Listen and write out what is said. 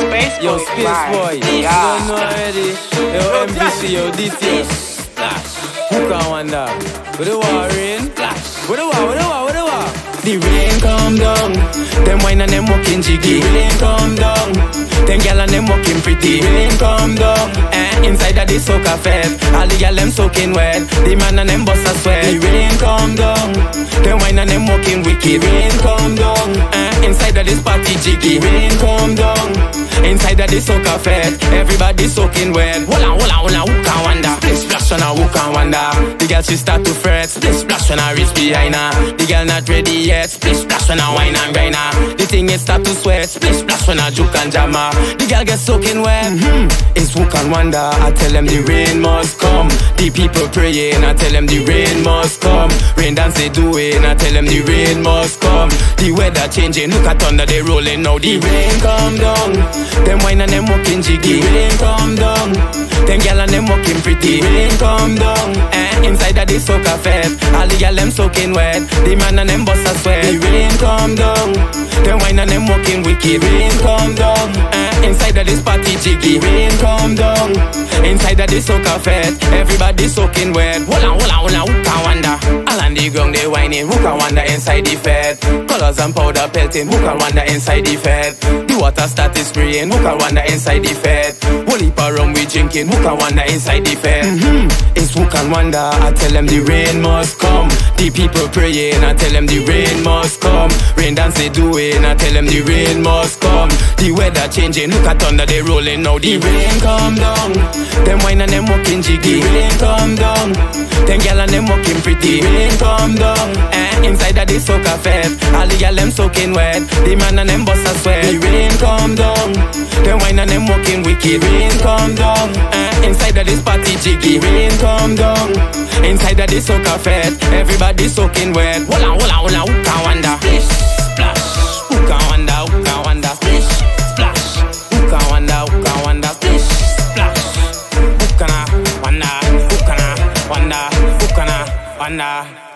Yo, Space Boy, you don't know already. Yo, Vincy, yo, this year. Who can wonder? What the war rain? What the war? The rain come down. Them wine and them walking jiggy. Rain come down. Them gal and them walking pretty. Rain come down. Inside of the Soca fed, all the gal them soaking wet. The man and them bust a sweat. The rain come down. Them wine and them walking wicked. Rain come down. Inside of this party jiggy. Rain come down. Inside of the Soca fed, everybody soaking wet. Hola, who can wonder? Splish splash on her, who can wonder? The girl she start to fret. Splish splash on her, reach behind her. The girl not ready yet. Splish splash on her, wine and grind her. The thing is start to sweat. Splish splash on her, juke and jammer. The girl get soaking wet. It's who can wonder? I tell them the rain must come. The people praying, I tell them the rain must come. Rain dance they doing, I tell them the rain must come. The weather changing, look at thunder they rolling now. The rain come down. Them wine and them walking jiggy. Rain come down. Them gal and them walking pretty. Rain come down. Inside of the Soca fed, all the gal them soaking wet. The man and them bust a sweat. The rain come down. Them wine and them walking wicked. Rain come down. Inside of this party jiggy. Rain come down. Inside of the Soca fed, everybody soaking wet. Hola, who can wonder? All on the ground they whining, who can wonder inside the fed? Colors and powder pelting, who can wonder inside the fed? The water started spraying, who can wonder inside the fed? Whole heap of rum we drinking, who can wonder inside the fed? It's who can wonder? I tell them the rain must come. The people praying, I tell them the rain must come. Rain dance they doing, I tell them the rain must come. The weather changing, look at thunder they rolling now. The rain come down. Them wine and them walking jiggy. Rain come down. Them gal and them walking pretty. Rain come down. Inside of the Soca fed, all the gal them soaking wet. The man and them bust a sweat. The rain come down. Them wine and them walking wicked. Rain come down. Inside of this party jiggy. Rain come down. Inside of the Soca fed, everybody soaking wet. Hola, who can wonder? Splish, splash. Who can wonder? Who can wonder? Splish, splash. Who can wonder? Splish, splash. Who can wonder? Who can wonder? Who can wonder?